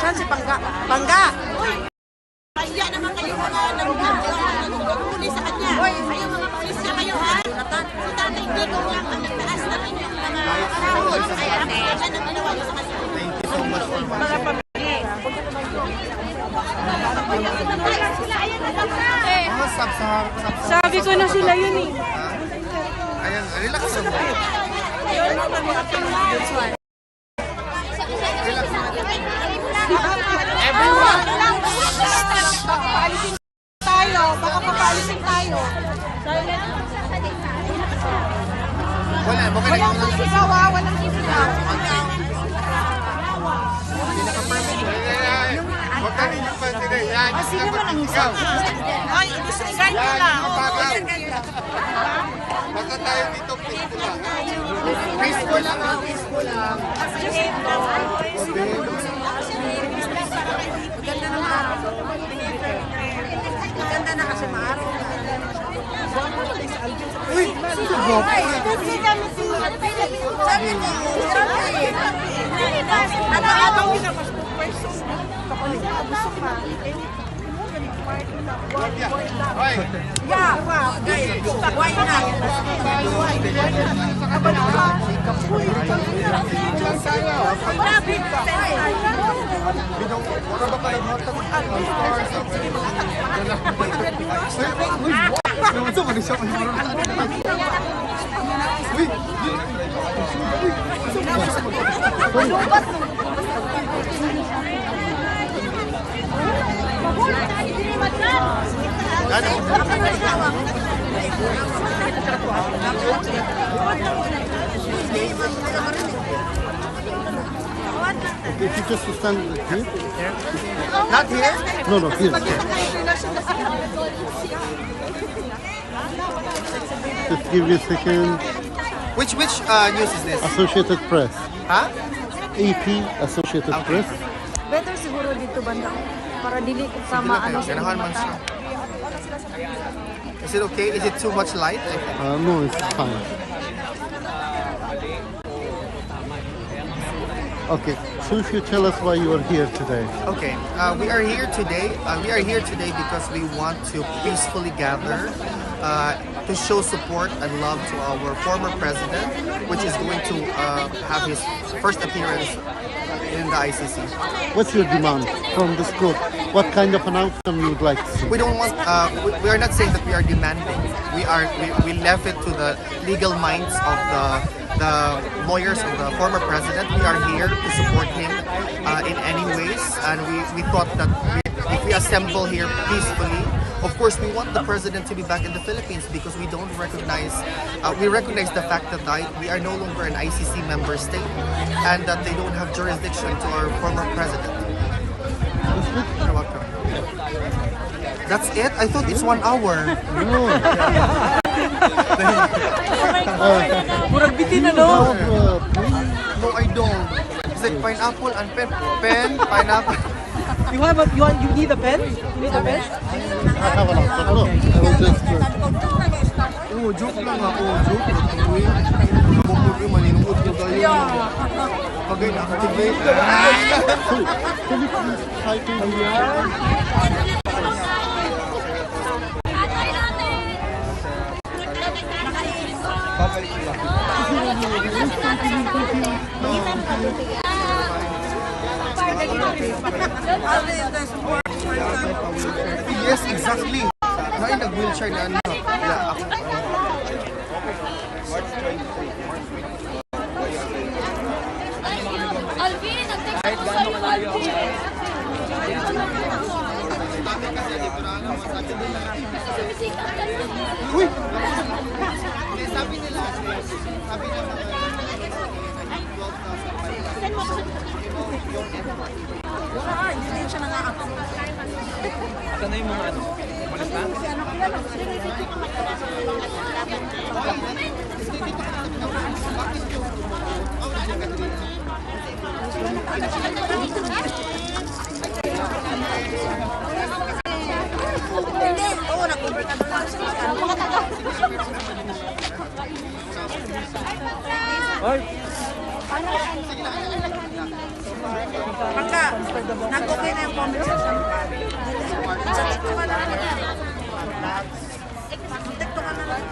Saan si Pangga? Pangga! Kaya naman kayo mga nagpapuli sa kanya. Ayaw mga pulis niya kayo ha. Si tatay hindi ko lang ang nagtaas na inyong mga rules. Kaya yan ang ginawa niyo sa kanya. Thank you so much for Mga pamilya. Sabi ko na sila yun eh. Ayan, relax lang. Everyone! Paalisin tayo. Baka papaalisin tayo. Wala, baka Walang sisigaw ha. Walang sisigaw. Huwag ka rin yung pwede yan. Sino man ang isa? Ay, disregard ko lang. Baka tayo dito peaceful lang. Peaceful lang ha, peaceful lang. Maganda ng araw. Maganda na kasi maaraw. Uy! Okay, if you just stand here. Not here? No, no, here. Just give me a second. Which news is this? Associated Press. Huh? AP, Associated Press. Better siguro dito banda. Para dili ko tama ano sa Ganahan man siya. Is it okay? Is it too much light? No, it's fine. Okay, so if you tell us why you are here today. Okay, we are here today. Because we want to peacefully gather to show support and love to our former president, which is going to have his first appearance in the ICC. What's your demand from this group? What kind of an outcome you would like to see? We don't want. We are not saying that we are demanding. We left it to the legal minds of the lawyers of the former president. We are here to support him in any ways, and we thought that if we assemble here peacefully, of course we want the president to be back in the Philippines because we don't recognize. We recognize the fact that we are no longer an ICC member state, and that they don't have jurisdiction to our former president. You're welcome. That's it? I thought it's 1 hour. No. Murag bitin na no. No, I don't. It's like pineapple and pen, pineapple. You need a pen? You need a pen? I have an answer. No, I will just. Oh, joke lang ako. Joke lang. Kabukog yung maninungod ko kayo. Pagay na-activate. Can you please try to Yes, exactly. May nag-wheelchair na ano. Alvin, nag-text ko sa'yo, Alvin. Sumisikat ka rin. Uy! Sabi nila, Send mo ko sa Wala, hindi din siya nang-a-approve. Ito na yung mga ano, ulit na? Hindi, oo, nag-over ka doon lang siya. Oy! Pagka, nag-okay na yung comment section. Tikto ka na lang. Tikto ka na lang.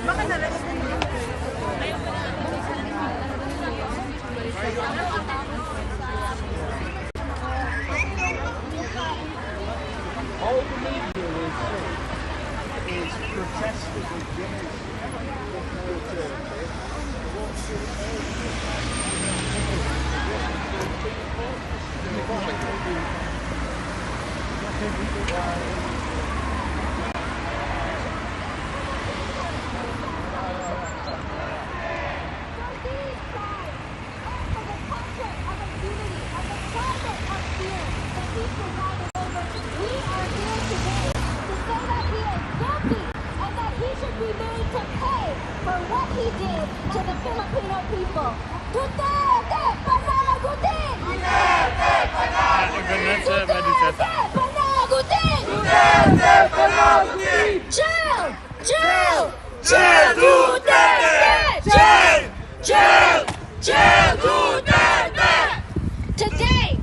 Baka na-rest na yun. All the media will say is protesting against to the Filipino people. Duterte panagutin! Duterte panagutin! Duterte panagutin! Duterte panagutin! Jail! Jail! Jail Duterte! Jail! Jail! Jail Duterte! Today,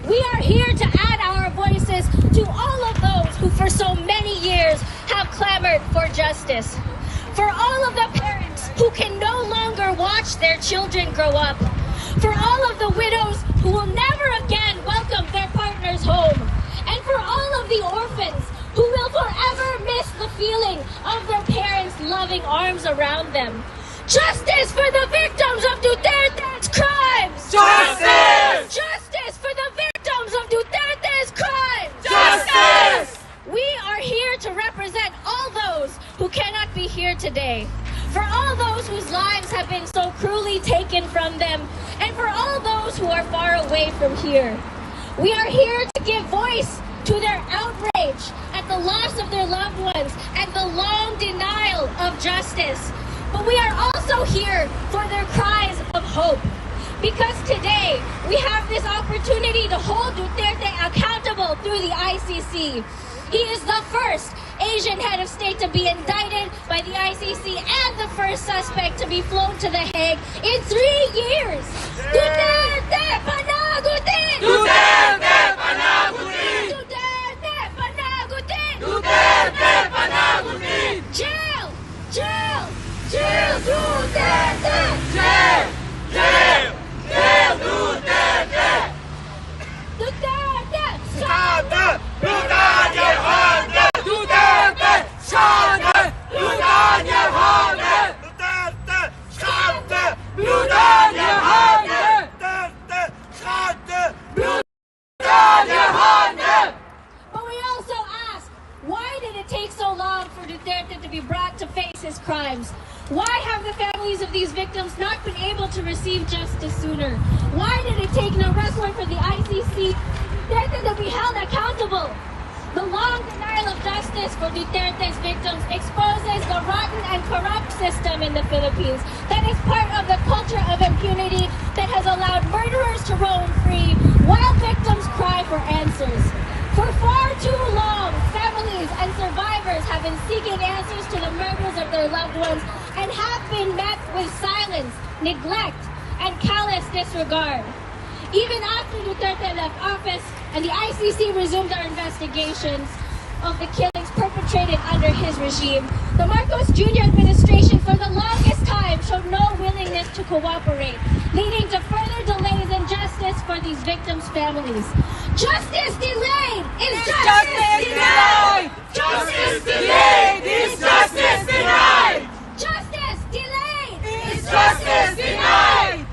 we are here to add our voices to all of those who for so many years have clamored for justice. For all of the parents who can no longer watch their children grow up. For all of the widows who will never again welcome their partners home. And for all of the orphans who will forever miss the feeling of their parents' loving arms around them. Justice for the victims of Duterte's crimes! Justice! Justice for the victims of Duterte's crimes! Justice! We are here to represent all those who cannot be here today. For all those whose lives have been so cruelly taken from them, and for all those who are far away from here. We are here to give voice to their outrage at the loss of their loved ones and the long denial of justice. But we are also here for their cries of hope. Because today, we have this opportunity to hold Duterte accountable through the ICC. He is the first Asian head of state to be indicted by the ICC and the first suspect to be flown to the Hague in 3 years. Duterte panagutin! Duterte panagutin! Duterte panagutin! Duterte panagutin! Jail! Jail! Jail Duterte! Jail! Jail! Jail Duterte! Duterte! Schande! Duterte! Duterte! Schande! Duterte! Duterte! Schande! Duterte! Duterte! Schande! Duterte! But we also ask, why did it take so long for Duterte to be brought to face his crimes? Why have the families of these victims not been able to receive justice sooner? Why did it take an arrest warrant for the ICC Duterte to be held accountable? The long denial of justice for Duterte's victims exposes the rotten and corrupt system in the Philippines that is part of the culture of impunity that has allowed murderers to roam free while victims cry for answers. For far too long, families and survivors have been seeking answers to the murders of their loved ones and have been met with silence, neglect, and callous disregard. Even after Duterte left office and the ICC resumed their investigations of the killings perpetrated under his regime, the Marcos Jr. administration for the longest time showed no willingness to cooperate, leading to further delays in justice for these victims' families. Justice delayed is justice denied! Justice delayed is justice denied! Justice delayed is justice denied!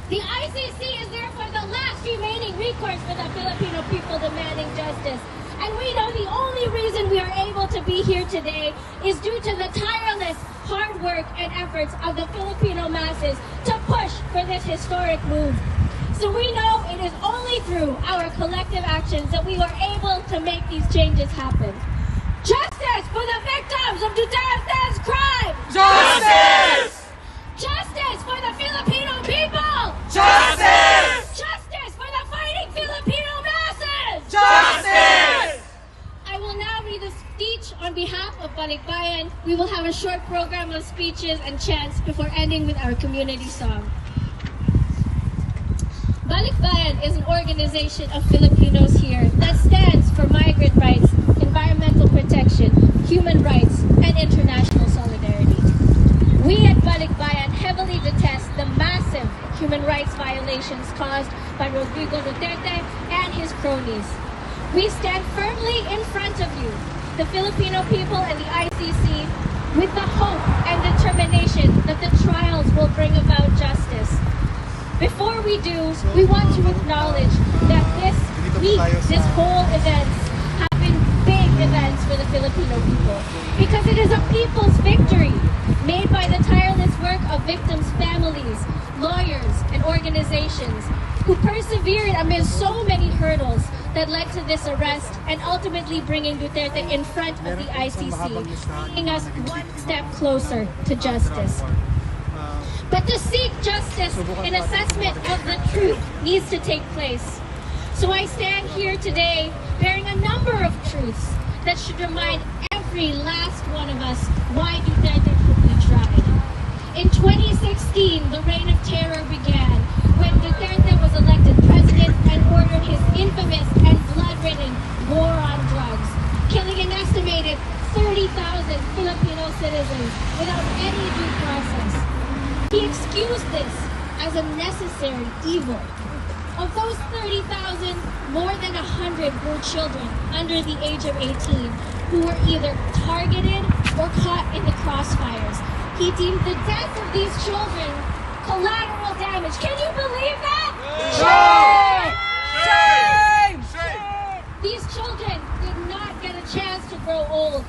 The ICC is therefore the last remaining recourse for the Filipino people demanding justice. And we know the only reason we are able to be here today is due to the tireless hard work and efforts of the Filipino masses to push for this historic move. So we know it is only through our collective actions that we were able to make these changes happen. Justice for the victims of Duterte's crime! Justice! Justice for the Filipino people! Justice! Justice for the fighting Filipino masses! Justice! I will now read a speech on behalf of Balikbayan. We will have a short program of speeches and chants before ending with our community song. Balikbayan is an organization of Filipinos here that stands for migrant rights, environmental protection, human rights, and international solidarity. We at Balikbayan heavily detest the massive human rights violations caused by Rodrigo Duterte and his cronies. We stand firmly in front of you, the Filipino people and the ICC, with the hope and determination that the trials will bring about justice. Before we do, we want to acknowledge that this week, this whole event, have been big events for the Filipino people, because it is a people's victory made by the tireless work of victims' families, lawyers, and organizations who persevered amid so many hurdles that led to this arrest and ultimately bringing Duterte in front of the ICC, taking us one step closer to justice. But to seek justice, an assessment of the truth needs to take place. So I stand here today bearing a number of truths that should remind every last one of us why Duterte should be tried. In 2016, the reign of terror began when Duterte was elected president and ordered his infamous and blood-ridden war on drugs, killing an estimated 30,000 Filipino citizens without any due process. He excused this as a necessary evil. Of those 30,000, more than 100 were children under the age of 18 who were either targeted or caught in the crossfires. He deemed the death of these children collateral damage. Can you believe that? Shame! Shame! These children did not get a chance to grow old,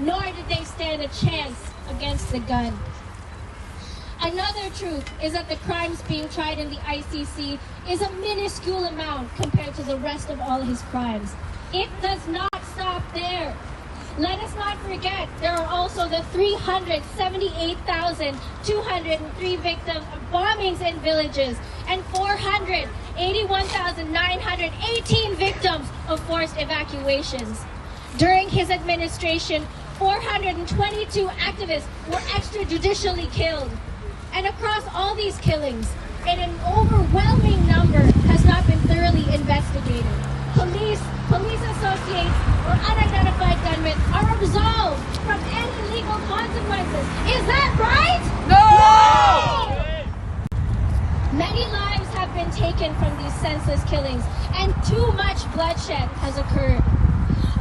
nor did they stand a chance against the gun. Another truth is that the crimes being tried in the ICC is a minuscule amount compared to the rest of all his crimes. It does not stop there. Let us not forget there are also the 378,203 victims of bombings in villages and 481,918 victims of forced evacuations. During his administration, 422 activists were extrajudicially killed. And across all these killings, an overwhelming number has not been thoroughly investigated. Police associates, or unidentified gunmen are absolved from any legal consequences. Is that right? No! Many lives have been taken from these senseless killings, and too much bloodshed has occurred.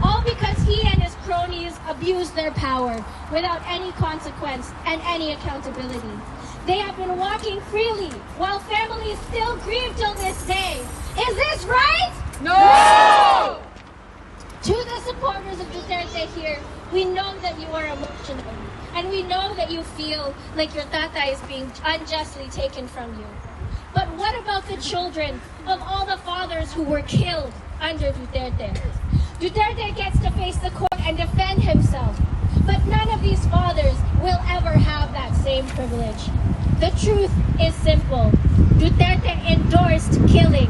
All because he and his cronies abused their power without any consequence and any accountability. They have been walking freely while families still grieve till this day. Is this right? No! To the supporters of Duterte here, we know that you are emotional, and we know that you feel like your tata is being unjustly taken from you. But what about the children of all the fathers who were killed under Duterte? Duterte gets to face the court and defend himself, but none of these fathers will ever have that same privilege. The truth is simple. Duterte endorsed killing,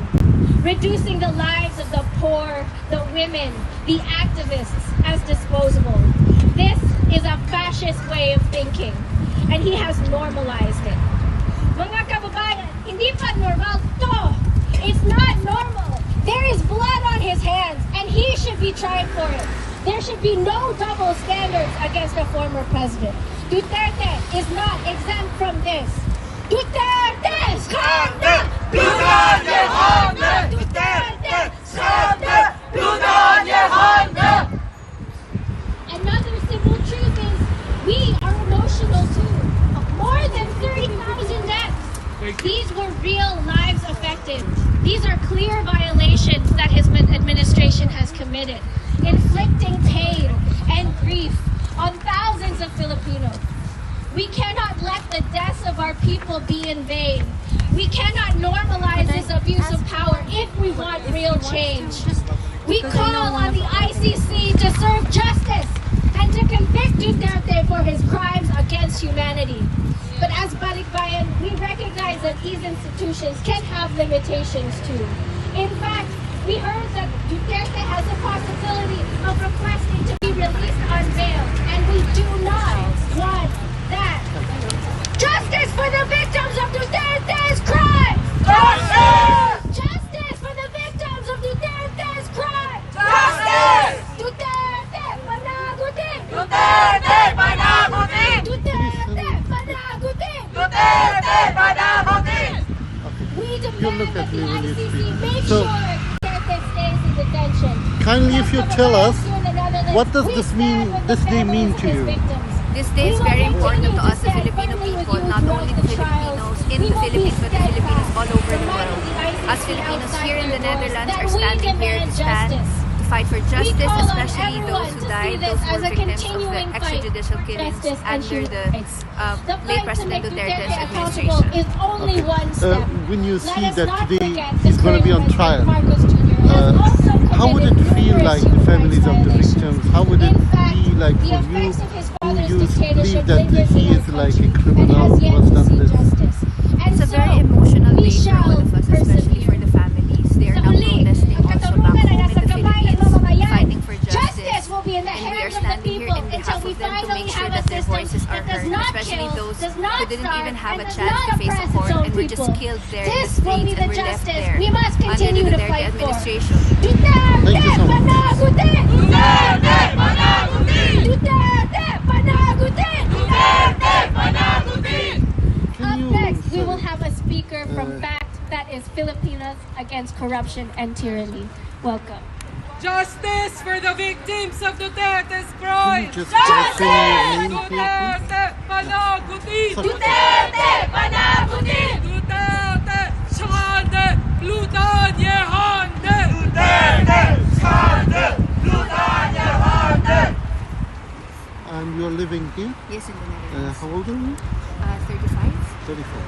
reducing the lives of the poor, the women, the activists as disposable. This is a fascist way of thinking, and he has normalized it. Mga kababayan, hindi pa normal to. It's not normal. There is blood on his hands, and he should be tried for it. There should be no double standards against a former president. Duterte is not exempt from this. Duterte! Skandal! Duterte! Skandal! Duterte! Skandal! Duterte! Skandal! Another simple truth is we are emotional too. More than 30,000 deaths. These were real lives affected. These are clear violations that his administration has committed, inflicting pain and grief our people be in vain. We cannot normalize this abuse of power if we want real change. We call on the ICC to serve justice and to convict Duterte for his crimes against humanity. But as Balikbayan, we recognize that these institutions can have limitations too. In fact, we heard that Duterte has the possibility of requesting to be released on bail, and we do not want that. Justice for the victims of Duterte's crimes! Justice! Justice for the victims of Duterte's crimes! Justice! Duterte panagutin! Duterte panagutin! Duterte panagutin! Duterte panagutin! We You demand look that at the me when you ICC speak. make So- sure Duterte stays in detention. Kindly, if you tell us, what does We this mean? stand with This the day mean families to of his you? victims. This day is very important to us, the Filipino people, not only the Filipinos in the Philippines, but the Filipinos all over the world. As Filipinos here in the Netherlands are standing here to stand, to fight for justice, especially those who died, those who were victims of the extrajudicial killings under the late President Duterte's administration. When you see that today he's going to be on trial, how would it feel like the families of the victims? How would it be like for you, who you believe that he is like a criminal who has done this? It's a very emotional day for all of us, especially for the families. They are now protesting also back home in the Philippines, fighting for justice. And we are standing here in behalf of them to make sure that their voices are heard, especially those who didn't even have a chance to face a court and were just killed there in the streets and were left there under the Duterte administration. Thank you so much. Duterte panagutin! Duterte panagutin! Duterte panagutin! Up next, we will have a speaker from FACT, that is Filipinos Against Corruption and Tyranny. Welcome. Justice for the victims of Duterte's Can crimes! you just say your name, please? Duterte panagutin! Duterte panagutin! Duterte schande plutanie hande! Duterte schande plutanie hande! And you're living here? Yes, in the Netherlands. How old are you? 35. 34.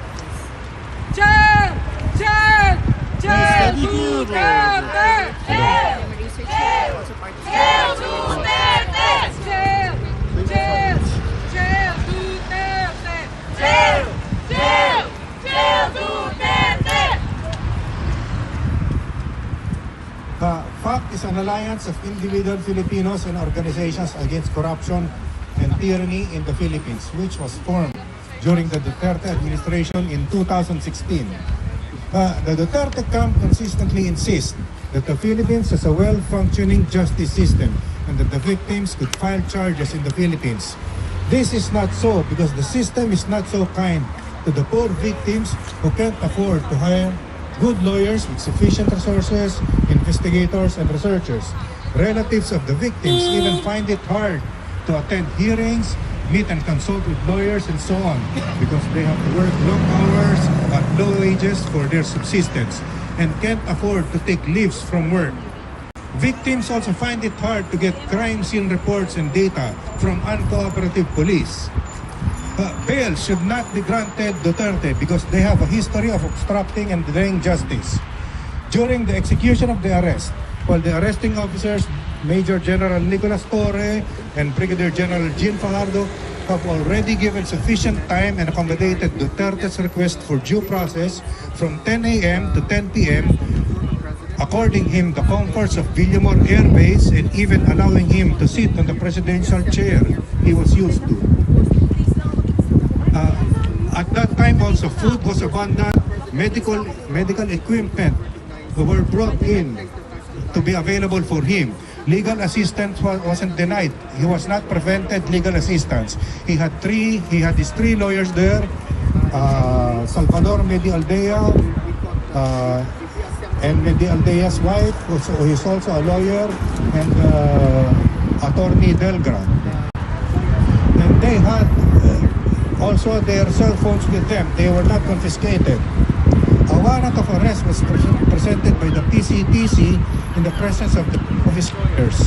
Jail! Jail! Jail! study here, or- Duterte! Jail! I'm a researcher and also participate. Jail! Duterte! Jail! Jail! Jail! Duterte! Jail! Jail! Jail! Duterte! FACT is an alliance of individual Filipinos and organizations against corruption and tyranny in the Philippines, which was formed during the Duterte administration in 2016. The Duterte camp consistently insists that the Philippines has a well-functioning justice system and that the victims could file charges in the Philippines. This is not so because the system is not so kind to the poor victims who can't afford to hire good lawyers with sufficient resources, investigators, and researchers. Relatives of the victims even find it hard to attend hearings, meet and consult with lawyers, and so on, because they have to work long hours at low wages for their subsistence and can't afford to take leaves from work. Victims also find it hard to get crime scene reports and data from uncooperative police. Bail should not be granted Duterte because they have a history of obstructing and delaying justice. During the execution of the arrest, while the arresting officers, Major General Nicolas Torre and Brigadier General Jean Fajardo, have already given sufficient time and accommodated Duterte's request for due process from 10 a.m. to 10 p.m., according him the comforts of Villamor Air Base and even allowing him to sit on the presidential chair he was used to. At that time also, food was abundant, medical equipment were brought in to be available for him. Legal assistance wasn't denied. He was not prevented legal assistance. He had his three lawyers there, Salvador Medialdea, and Medialdea's wife, who is also a lawyer, and Attorney Delgra. And they had also their cell phones with them. They were not confiscated. A warrant of arrest was presented by the PCTC in the presence of his lawyers.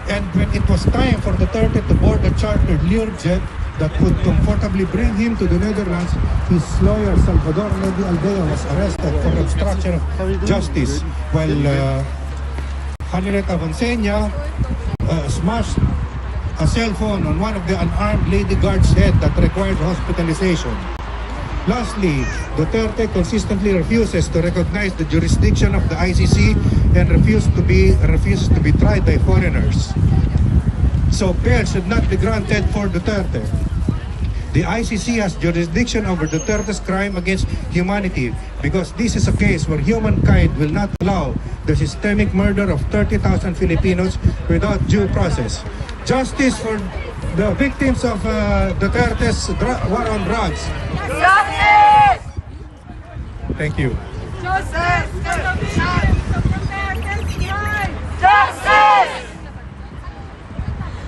And when it was time for Duterte to board the chartered Learjet, that would comfortably bring him to the Netherlands, his lawyer Salvador Aldea was arrested for obstruction of justice, while Henrietta Vonsenia smashed a cell phone on one of the unarmed lady guard's head that required hospitalization. Lastly, Duterte consistently refuses to recognize the jurisdiction of the ICC and refuses to be tried by foreigners. So bail should not be granted for Duterte. The ICC has jurisdiction over Duterte's crime against humanity because this is a case where humankind will not allow the systemic murder of 30,000 Filipinos without due process. Justice for the victims of Duterte's war on drugs. Justice! Thank you. Justice for the victims of Duterte's crime! Justice!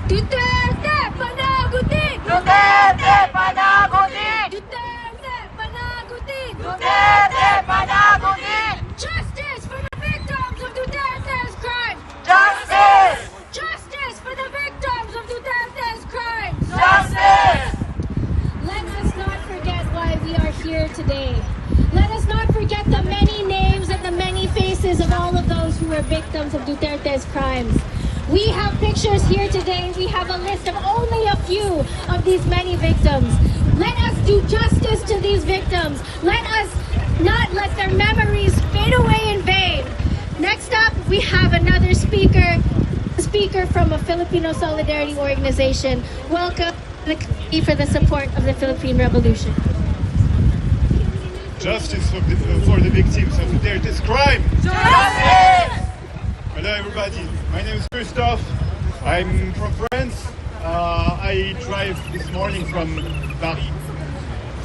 Duterte panagutin! Duterte panagutin! Duterte panagutin! Duterte panagutin! Justice for the victims of Duterte's crime! Justice! Justice for the victims of Duterte's crime! Justice! Let us not forget why we are here today. Let us not forget the many names and the many faces of all of those who were victims of Duterte's crimes. We have pictures here today. We have a list of only a few of these many victims. Let us do justice to these victims. Let us not let their memories fade away in vain. Next up, we have another speaker from a Filipino solidarity organization. Welcome to the committee for the support of the Philippine Revolution. Justice for the victims of Duterte's crime. Justice! Hello everybody, my name is Christophe. I'm from France. I drive this morning from Paris.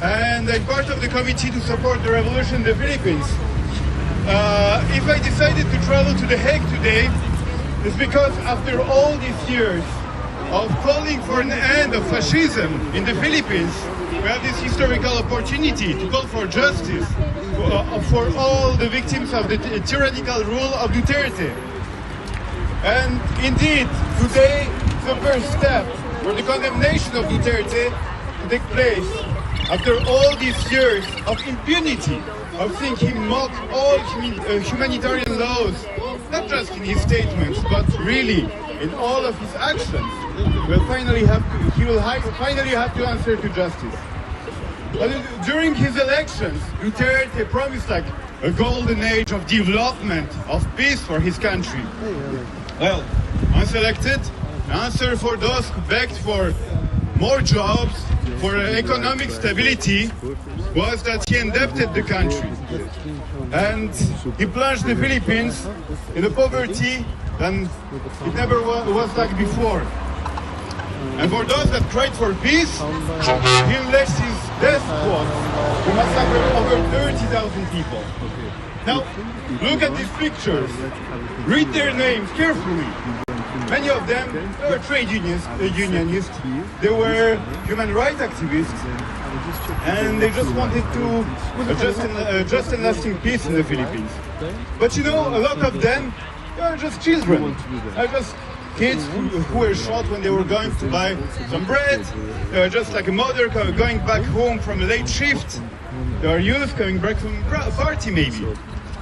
And I'm part of the committee to support the revolution in the Philippines. If I decided to travel to The Hague today, it's because after all these years of calling for an end of fascism in the Philippines, we have this historical opportunity to call for justice for all the victims of the tyrannical rule of Duterte. And indeed, today is the first step for the condemnation of Duterte to take place after all these years of impunity, of seeing him mock all humanitarian laws, not just in his statements, but really in all of his actions. He will finally have to answer to justice. But during his elections, Duterte promised like a golden age of development, of peace for his country. Well, once elected, the answer for those who begged for more jobs, for economic stability, was that he indebted the country. And he plunged the Philippines in a poverty that it never was like before. And for those that cried for peace, he unleashed his death squad to massacre over 30,000 people. Now, look at these pictures. Read their names carefully. Many of them were trade unionists. They were human rights activists. And they just wanted to just and lasting peace in the Philippines. But you know, a lot of them are just children. Are just kids who were shot when they were going to buy some bread. They were just like a mother going back home from a late shift. They are youth coming back from a party maybe.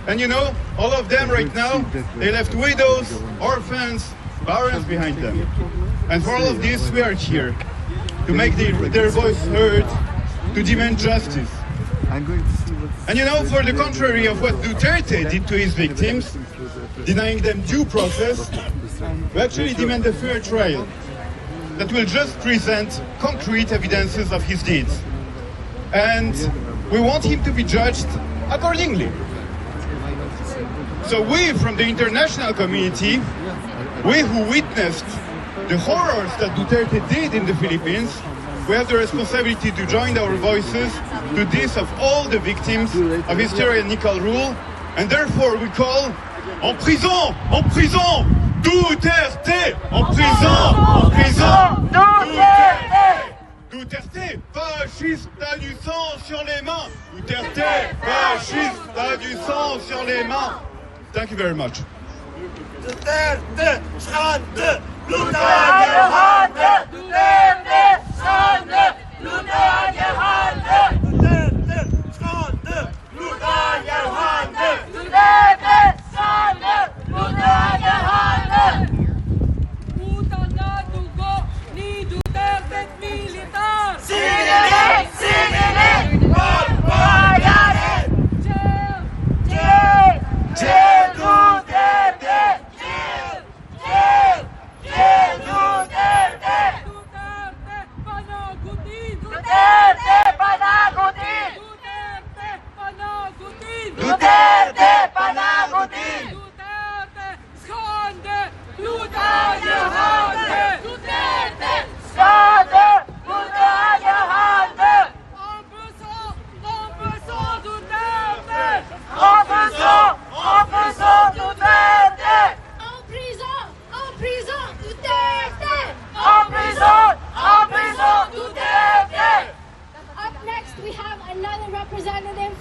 And you know, all of them right now, they left widows, orphans, parents behind them. And for all of this, we are here to make their voice heard, to demand justice. And you know, for the contrary of what Duterte did to his victims, denying them due process, we actually demand a fair trial that will just present concrete evidences of his deeds. And we want him to be judged accordingly. So we, from the international community, we who witnessed the horrors that Duterte did in the Philippines, we have the responsibility to join our voices to this of all the victims of his tyrannical rule, and therefore we call en prison, Duterte, en prison, Duterte, Duterte, fasciste, t'as du sang sur les mains, Duterte, fasciste, t'as du sang sur les mains. Thank you very much. Duterte, schande! Duterte, schande! Duterte, schande!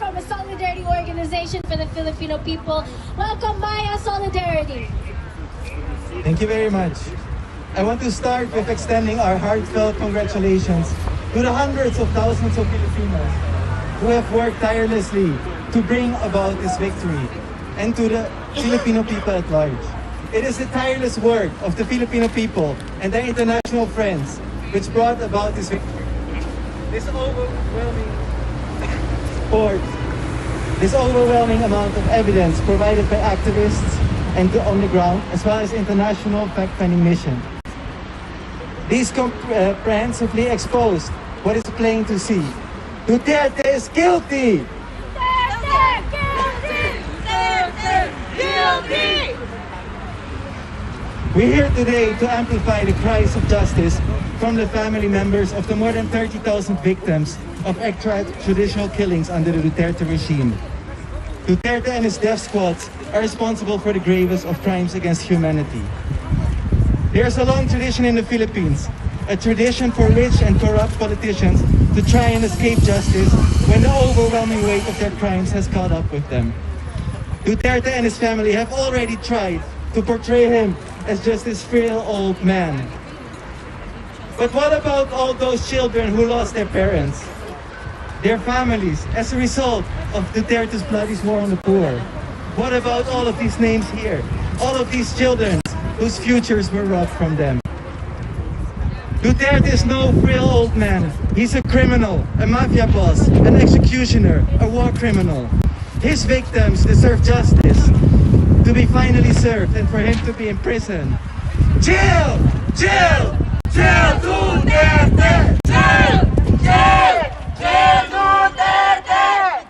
from a solidarity organization for the Filipino people. Welcome, Maya Solidarity. Thank you very much. I want to start with extending our heartfelt congratulations to the hundreds of thousands of Filipinos who have worked tirelessly to bring about this victory, and to the Filipino people at large. It is the tireless work of the Filipino people and their international friends which brought about this victory. This overwhelming amount of evidence provided by activists and on the ground, as well as international fact-finding mission. These comprehensively exposed what is plain to see. Duterte is guilty! Guilty! We're here today to amplify the cries of justice from the family members of the more than 30,000 victims of extrajudicial killings under the Duterte regime. Duterte and his death squads are responsible for the gravest of crimes against humanity. There's a long tradition in the Philippines, a tradition for rich and corrupt politicians to try and escape justice when the overwhelming weight of their crimes has caught up with them. Duterte and his family have already tried to portray him as just this frail old man. But what about all those children who lost their parents, their families, as a result of Duterte's bloody war on the poor? What about all of these names here? All of these children whose futures were robbed from them? Duterte is no frail old man. He's a criminal, a mafia boss, an executioner, a war criminal. His victims deserve justice, to be finally served, and for him to be in prison. Jail! Jail! Jail Duterte! Jail! Jail! Jail Duterte!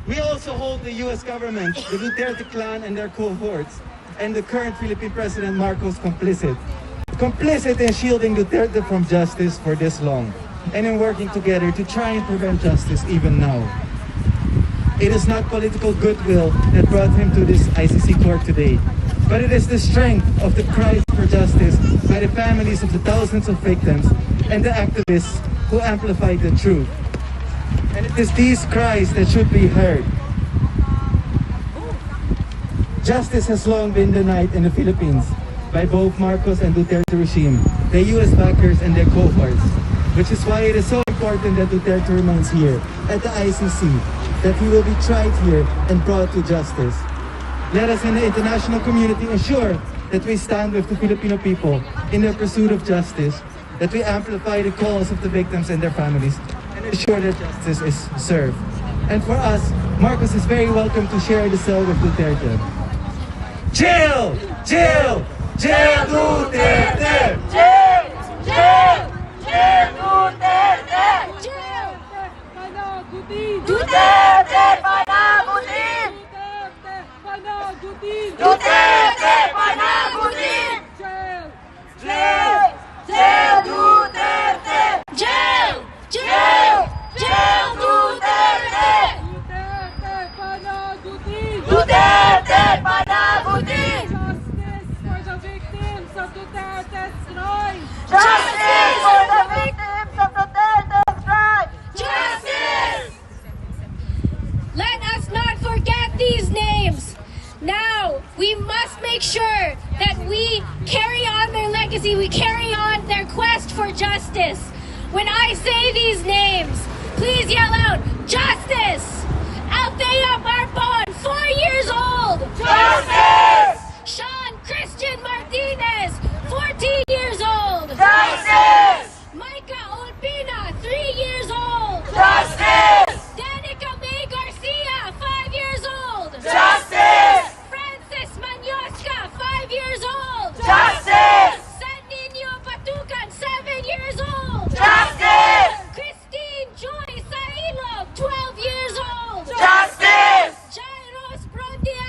We also hold the US government, the Duterte clan and their cohorts, and the current Philippine President Marcos complicit. Complicit in shielding Duterte from justice for this long, and in working together to try and prevent justice even now. It is not political goodwill that brought him to this ICC court today, but it is the strength of the cries for justice by the families of the thousands of victims and the activists who amplified the truth. And it is these cries that should be heard. Justice has long been denied in the Philippines by both Marcos and Duterte regime, the US backers and their cohorts, which is why it is so important that Duterte remains here at the ICC, that he will be tried here and brought to justice. Let us in the international community ensure that we stand with the Filipino people in their pursuit of justice, that we amplify the calls of the victims and their families, and ensure that justice is served. And for us, Marcos is very welcome to share the cell with Duterte. Jail! Jail! Jail Duterte! Jail! Jail! Jail Duterte! Jail! Panagutin! Duterte panagutin! Duterte panagutin! Duterte panagutin! Jail! Jail! Jail Duterte! Jail! Jail! Jail Duterte! Duterte panagutin! Duterte panagutin! Justice for the victims of Duterte's crime! Justice for the victims of Duterte's crime! Justice! Let us not forget these names. Now, we must make sure that we carry on their legacy, we carry on their quest for justice. When I say these names, please yell out, justice! Althea Barbon, 4 years old! Justice! Sean Christian Martinez, 14 years old! Justice! Micah Olpina, 3 years old! Justice! Danica May Garcia, 5 years old! Justice! Francis Manyoska, 5 years old! Justice! San Nino Patucan, 7 years old! Justice! Christine Joy Sailog, 12 years old! Justice! Jairos Brondia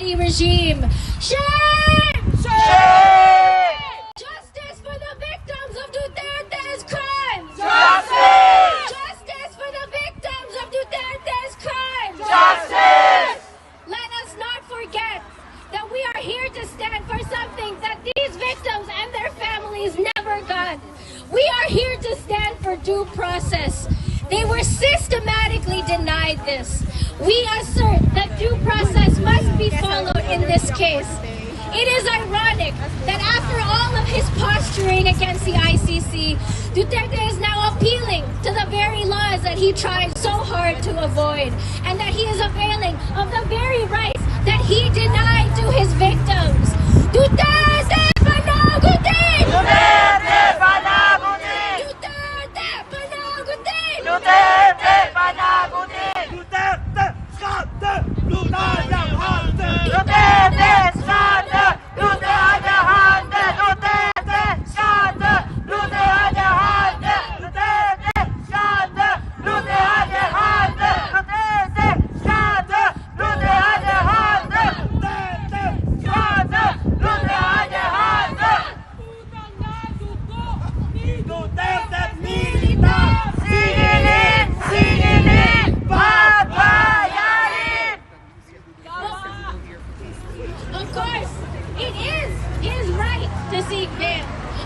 Duterte regime. Shame! Shame! Justice for the victims of Duterte's crimes! Justice! Justice for the victims of Duterte's crimes! Justice! Let us not forget that we are here to stand for something that these victims and their families never got. We are here to stand for due process. They were systematically denied this. We assert that due process must be followed in this case. It is ironic that after all of his posturing against the ICC, Duterte is now appealing to the very laws that he tried so hard to avoid, and that he is availing of the very rights that he denied to his victims. Duterte panagutin! Duterte panagutin! Duterte panagutin! Duterte panagutin! Duterte skandal! Duterte handel! Duterte skandal! Duterte handel! Duterte skandal! Duterte handel! Duterte skandal! Duterte handel! Duterte skandal! Duterte handel! Duterte skandal! Duterte handel! Duterte militar! Singilin! Singilin! Babayarin! Of course, it is his right to seek bail.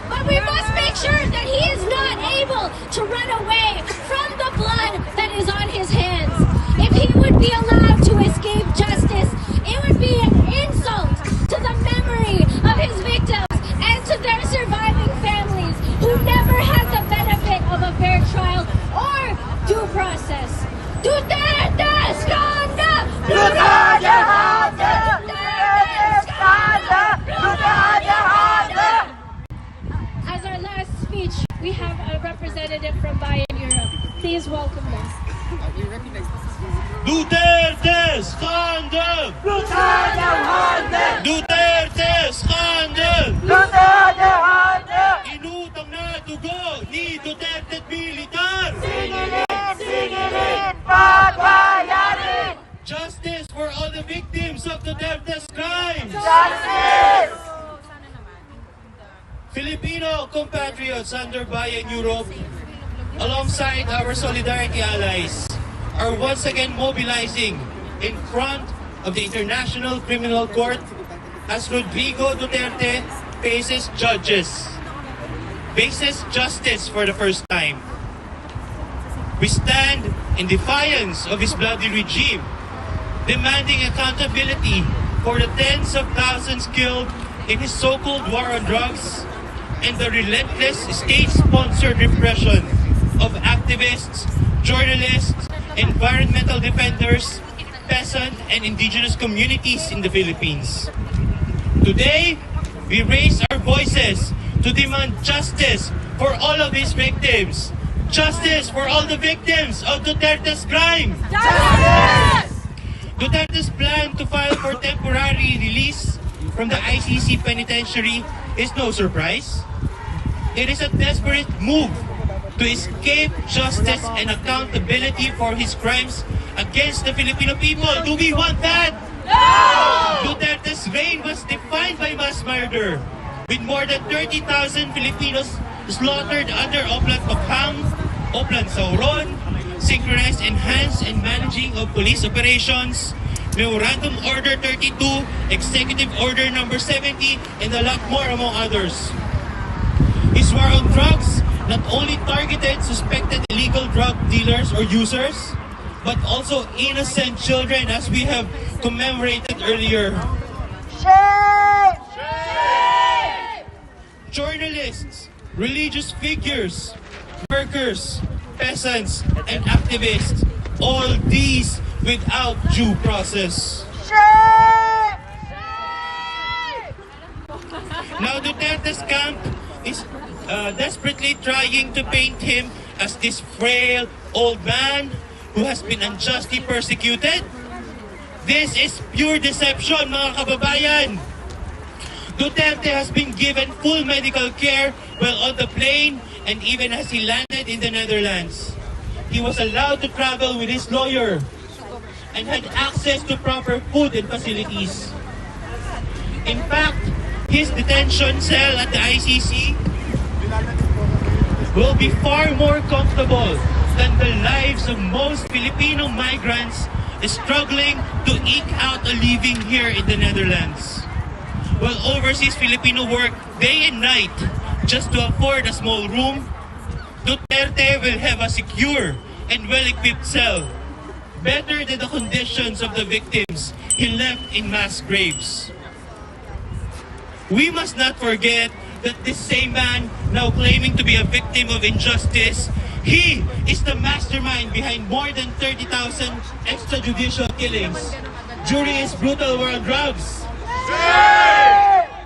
But we must make sure that he is not able to run away from the blood that is on his hands. If he would be allowed to escape justice, it would be an insult to the memory of his victims and to their surviving families who never had the benefit of a fair trial or due process. Duterte skandal! Duterte handel! Duterte skandal! Duterte handel! As our last speech, we have a representative from Bayan Europe. Please welcome them. Duterte skandal! Duterte handel! Duterte skandal! Duterte handel! Inutang na dugo ni Duterte militar! Singilin! Singilin! Pagbayarin! Justice for all the victims of Duterte's crimes! Justice! Filipino compatriots under Bayan Europe, alongside our solidarity allies, are once again mobilizing in front of the International Criminal Court as Rodrigo Duterte faces justice for the first time. We stand in defiance of his bloody regime, demanding accountability for the tens of thousands killed in his so-called war on drugs and the relentless state-sponsored repression of activists, journalists, environmental defenders, peasant and indigenous communities in the Philippines. Today, we raise our voices to demand justice for all of his victims. Justice for all the victims of Duterte's crime. Justice! Duterte's plan to file for temporary release from the ICC penitentiary is no surprise. It is a desperate move to escape justice and accountability for his crimes against the Filipino people. Do we want that? No! Duterte's reign was defined by mass murder, with more than 30,000 Filipinos slaughtered under Oplan Pakhang, Oplan Sauron, synchronized, enhanced, and managing of police operations, Memorandum Order 32, Executive Order Number 70, and a lot more among others. His war on drugs not only targeted suspected illegal drug dealers or users, but also innocent children, as we have commemorated earlier. Shame! Shame! Journalists, religious figures, workers, peasants, and activists, all these without due process. Shame! Shame! Now Duterte's camp is desperately trying to paint him as this frail old man who has been unjustly persecuted. This is pure deception, mga kababayan. Duterte has been given full medical care while on the plane and even as he landed in the Netherlands. He was allowed to travel with his lawyer and had access to proper food and facilities. In fact, his detention cell at the ICC will be far more comfortable than the lives of most Filipino migrants struggling to eke out a living here in the Netherlands. While overseas Filipino work day and night just to afford a small room, Duterte will have a secure and well-equipped cell, better than the conditions of the victims he left in mass graves. We must not forget that this same man, now claiming to be a victim of injustice, he is the mastermind behind more than 30,000 extrajudicial killings during his brutal war on drugs.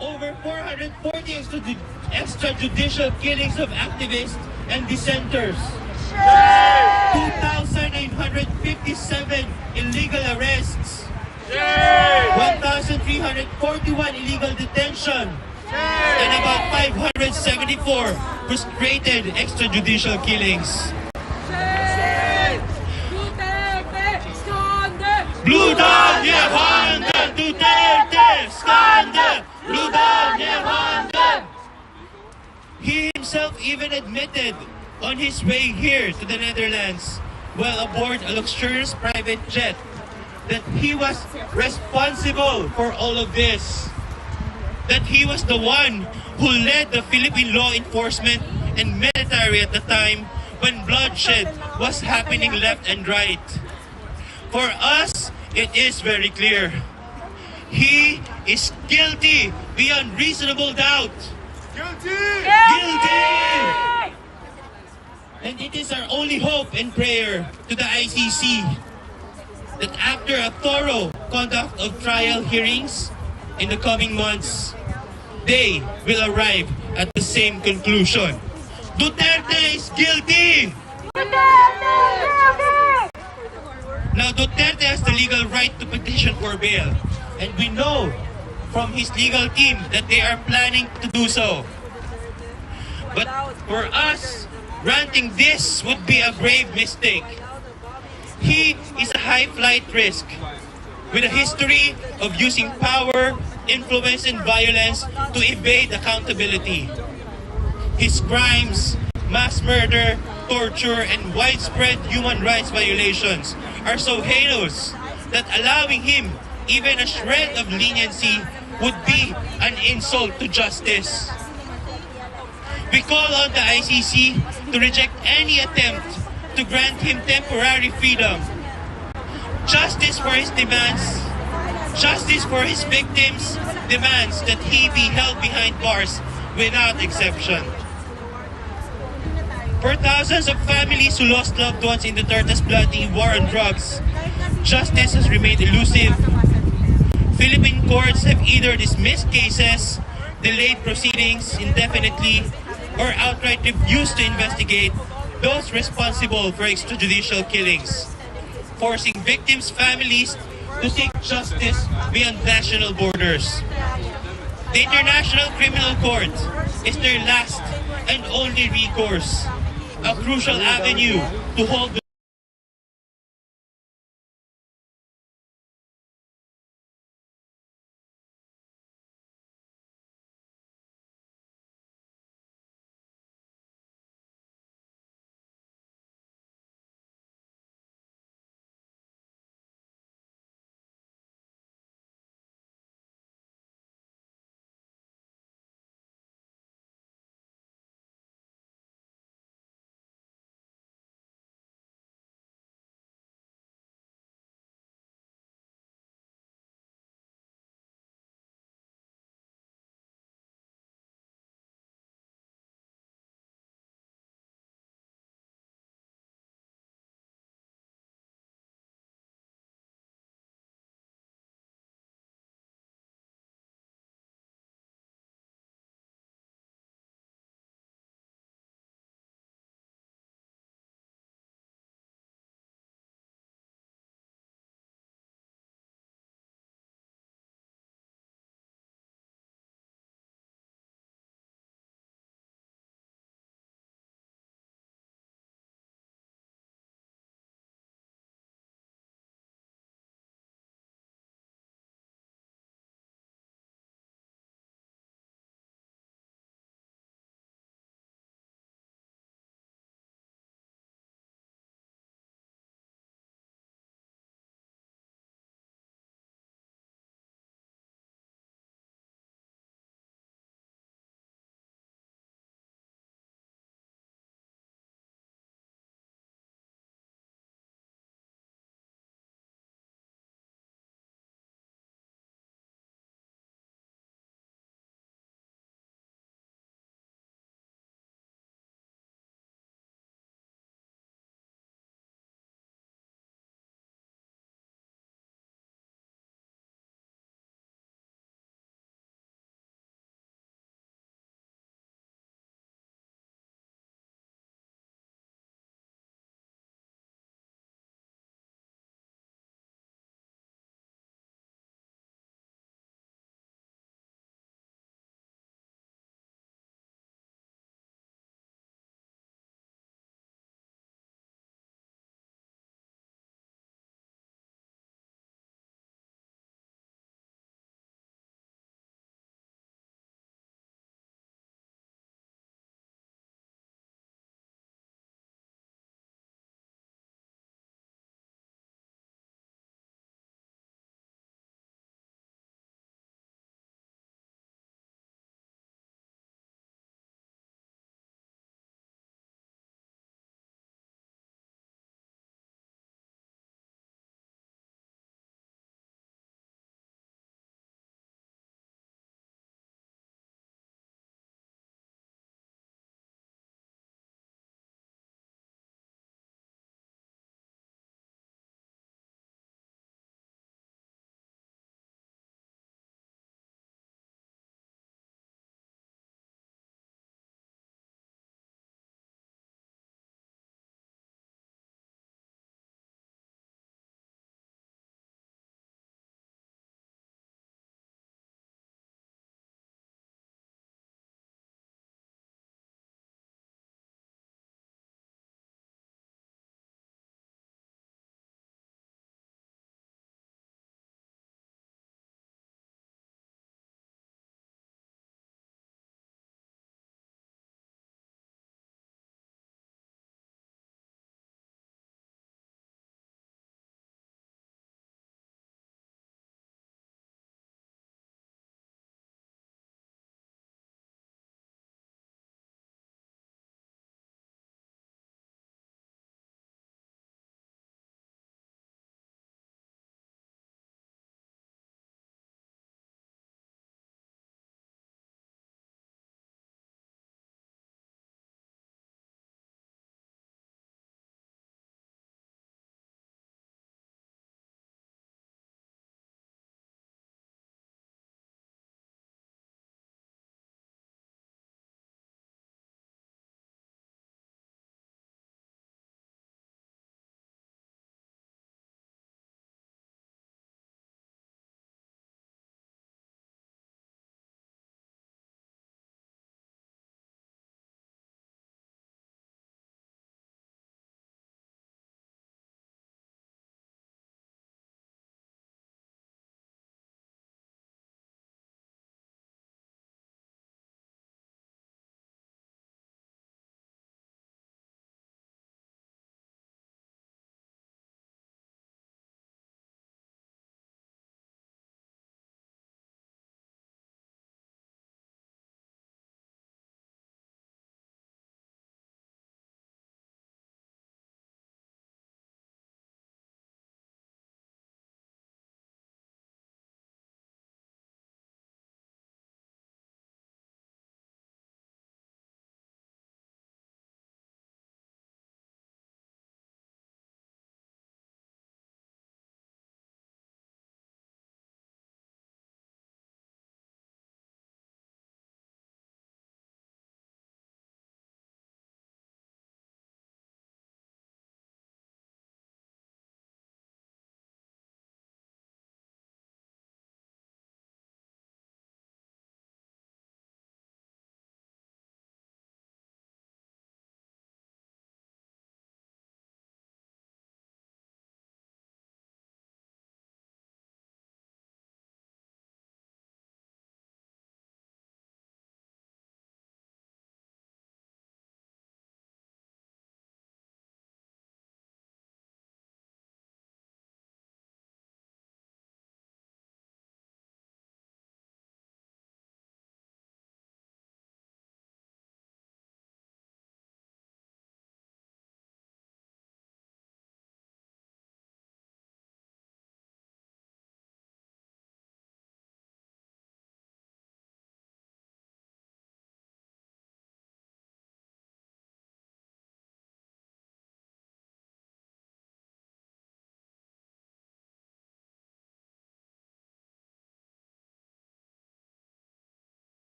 Over 440 extrajudicial killings of activists and dissenters. 2,957 illegal arrests. 1,341 illegal detention. And about 574 frustrated extrajudicial killings. Blue Dawn, nie handel! Duterte, skandal! Blue Dawn, nie handel! He himself even admitted on his way here to the Netherlands, while aboard a luxurious private jet, that he was responsible for all of this. That he was the one who led the Philippine law enforcement and military at the time when bloodshed was happening left and right. For us, it is very clear. He is guilty beyond reasonable doubt. Guilty! Guilty! And it is our only hope and prayer to the ICC that after a thorough conduct of trial hearings in the coming months, they will arrive at the same conclusion. Duterte is guilty! Now, Duterte has the legal right to petition for bail, and we know from his legal team that they are planning to do so. But for us, granting this would be a grave mistake. He is a high flight risk with a history of using power, influence, and violence to evade accountability. His crimes, mass murder, torture, and widespread human rights violations are so heinous that allowing him even a shred of leniency would be an insult to justice. We call on the ICC to reject any attempt to grant him temporary freedom. Justice for his demands, justice for his victims demands that he be held behind bars without exception. For thousands of families who lost loved ones in Duterte's bloody war on drugs, justice has remained elusive. Philippine courts have either dismissed cases, delayed proceedings indefinitely, or outright refused to investigate those responsible for extrajudicial killings, forcing victims' families to seek justice beyond national borders. The International Criminal Court is their last and only recourse, a crucial avenue to hold